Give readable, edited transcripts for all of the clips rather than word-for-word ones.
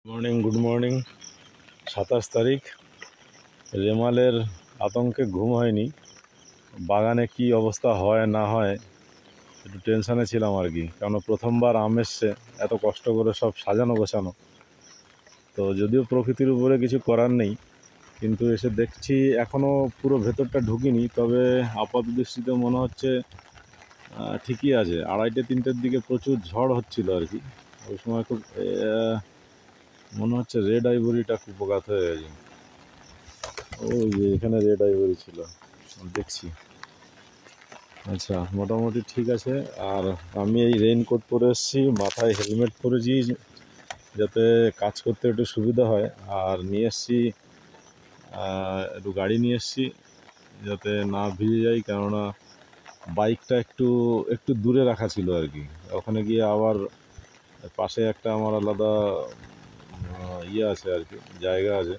Morning, good morning. 27 তারিখ। রেমালের আতঙ্কে ঘুম হয়নি। বাগানে কি অবস্থা হয় না হয় একটু টেনশানে ছিলাম আর কি, কারণ প্রথমবার আম এসছে, এত কষ্ট করে সব সাজানো গোছানো। তো যদিও প্রকৃতির উপরে কিছু করার নেই, কিন্তু এসে দেখছি এখনও পুরো ভেতরটা ঢুকিনি, তবে আপাত দৃষ্টিতে মনে হচ্ছে ঠিকই আছে। 2:30-3টের দিকে প্রচুর ঝড় হচ্ছিল আর কি, ওই সময় খুব মনে হচ্ছে রেড আইভরিটা কুপঘাত হয়ে গেছে। ওই যে এখানে রেড আইভরি ছিল, দেখছি। আচ্ছা, মোটামুটি ঠিক আছে। আর আমি এই রেইনকোট পরে এসেছি, মাথায় হেলমেট পরেছি যাতে কাজ করতে একটু সুবিধা হয়। আর নিয়ে এসেছি একটু গাড়ি নিয়ে এসেছি যাতে না ভিজে যাই, কেননা বাইকটা একটু একটু দূরে রাখা ছিল আর কি। ওখানে গিয়ে আবার পাশে একটা আমার আলাদা ইয়ে আছে আর কি, জায়গা আছে,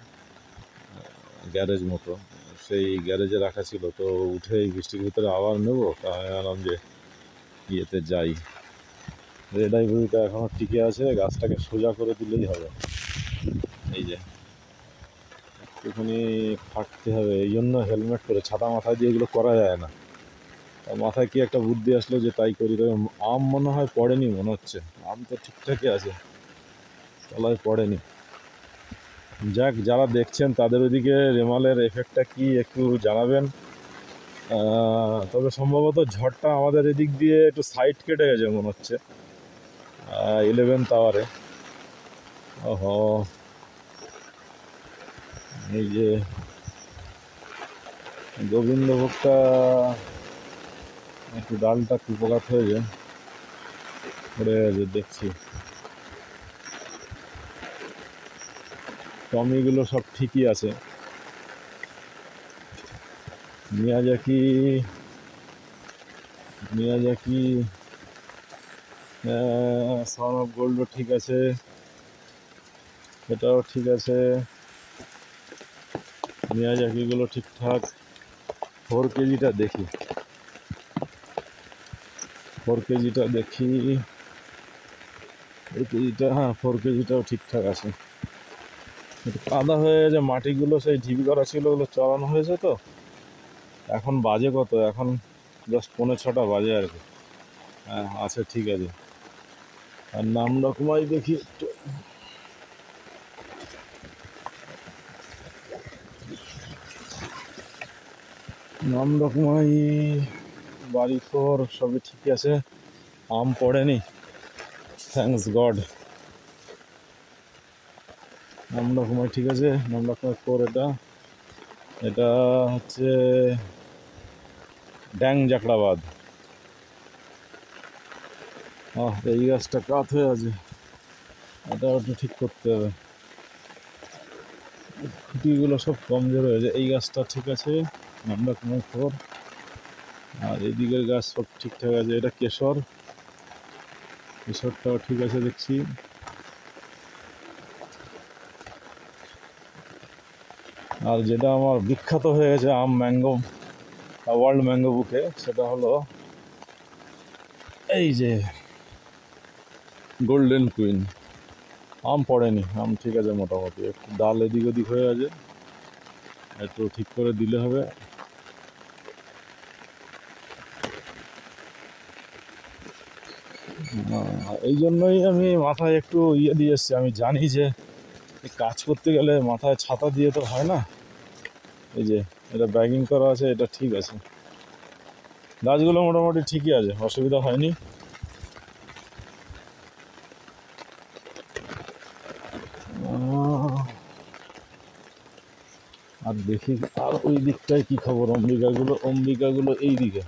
গ্যারেজ মতো, সেই গ্যারেজে রাখা ছিল। তো উঠে এই বৃষ্টির ভিতরে আবার নেবো, তাই আলাম যে ইয়েতে যাই। রেড আইভরিটা এখনও টিকে আছে, গাছটাকে সোজা করে দিলেই হবে। এই যে একটুখানি ফাটতে হবে, এই জন্য হেলমেট করে, ছাতা মাথায় দিয়ে এগুলো করা যায় না। মাথায় কি একটা বুদ্ধি আসলো যে তাই করি। তবে আম মনে হয় পড়েনি, মনে হচ্ছে আম তো ঠিকঠাকই আছে, তলায় পড়েনি। যাক, যারা দেখছেন তাদের ওইদিকে রেমালের এফেক্টটা কি একটু জানাবেন। তবে সম্ভবত ঝড়টা আমাদের এদিক দিয়ে একটু সাইড কেটে গেছে মনে হচ্ছে, 11th আওয়ারে। ওহো, এই যে গোবিন্দভোগটা একটু ডালটা কুপঘাত হয়েছে, পড়ে গেছে দেখছি। টমিগুলো সব ঠিকই আছে। মিয়াজাকি মিয়াজাকি সন অফ গোল্ডও ঠিক আছে, এটাও ঠিক আছে। মিয়াজাকিগুলো ঠিকঠাক। 4 কেজিটা দেখি, 4 কেজিটা দেখি। এই কেজিটা, হ্যাঁ 4 কেজিটাও ঠিকঠাক আছে। একটু কাদা হয়ে গেছে, মাটিগুলো সেই ঢিবি করা ছিল, ওগুলো চড়ানো হয়েছে। তো এখন বাজে কত, এখন জাস্ট 5:45 বাজে আর কি। হ্যাঁ আছে, ঠিক আছে। আর নাম ডকুমাই দেখি একটু। নাম ডকুমাই, বাড়ি ফোর সবই ঠিক আছে, আম পড়েনি, থ্যাঙ্কস গড। নাম ডকুমাই ঠিক আছে, নাম ডকুমাই 4। এটা এটা হচ্ছে ড্যাং জাকড়াবাদ। এই গাছটা কাত হয়ে আছে, এটা একটু ঠিক করতে হবে। খুঁটিগুলো সব কমজোর হয়েছে। এই গাছটা ঠিক আছে, নাম ডকুমাই 4। আর এদিকের গাছ সব ঠিকঠাক আছে। এটা কেশর, কেশরটাও ঠিক আছে দেখছি। আর যেটা আমার বিখ্যাত হয়ে গেছে আম, ম্যাঙ্গো, ওয়ার্ল্ড ম্যাঙ্গো বুকে, সেটা হলো এই যে গোল্ডেন কুইন। আম পড়েনি, আম ঠিক আছে মোটামুটি। একটু ডাল এদিক ওদিক হয়ে আছে, একটু ঠিক করে দিলে হবে। এই জন্যই আমি মাথায় একটু ইয়ে দিয়ে এসছি। আমি জানি যে কাজ করতে গেলে মাথায় ছাতা দিয়ে তো হয় না। এই যে এটা ব্যাগিং করা আছে, এটা ঠিক আছে। গাছগুলো মোটামুটি ঠিকই আছে, অসুবিধা হয়নি। আর দেখি আর ওই দিকটায় কী খবর। অম্বিকাগুলো এই দিকে,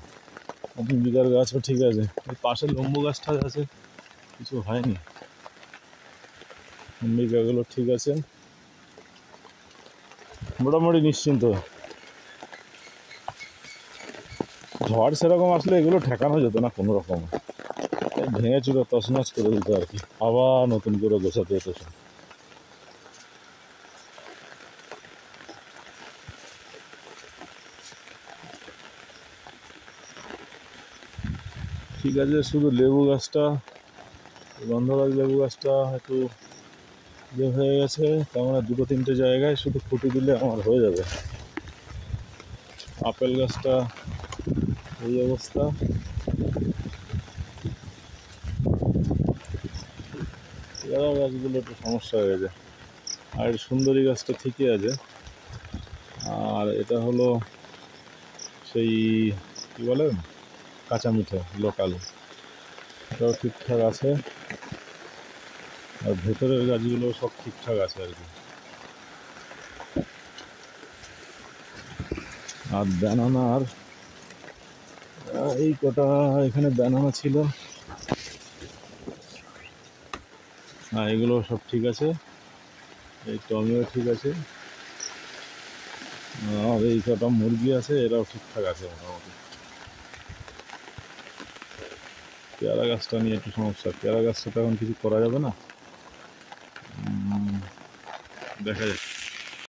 অম্বিকার গাছও ঠিক আছে। ওই পাশে লম্বু গাছটা আছে, কিছু হয়নি। অম্বিকাগুলো ঠিক আছে, মোটামুটি নিশ্চিন্ত। ঝড় সেরকম আসলে এগুলো ঠেকানো যেত না কোনো রকম, ভেঙে চুরে তছনছ করে দিত আর কি, আবার নতুন করে গোছাতে হতো সব। ঠিক আছে, শুধু লেবু গাছটা, গন্ধরাজ লেবু গাছটা একটু যে হয়ে গেছে, তার মানে দুটো তিনটে জায়গায় শুধু খুঁটি দিলে আমার হয়ে যাবে। আপেল গাছটা এই অবস্থা, পেয়ারা গাছগুলো একটু সমস্যা হয়ে গেছে। আর সুন্দরী গাছটা ঠিকই আছে। আর এটা হলো সেই কী বলে, কাঁচা মিঠে লোকাল, এটাও ঠিকঠাক আছে। আর ভেতরের গাছগুলো সব ঠিকঠাক আছে আর কি। আর ব্যানানার এই কটা এখানে ব্যানানা ছিল, হ্যাঁ এগুলো সব ঠিক আছে। এই টমেটো ঠিক আছে। আর এই কটা মুরগি আছে, এরাও ঠিকঠাক আছে মোটামুটি। পেয়ারা গাছটা নিয়ে একটু সমস্যা, পেয়ারা গাছটা তো এখন কিছু করা যাবে না, দেখা যাক।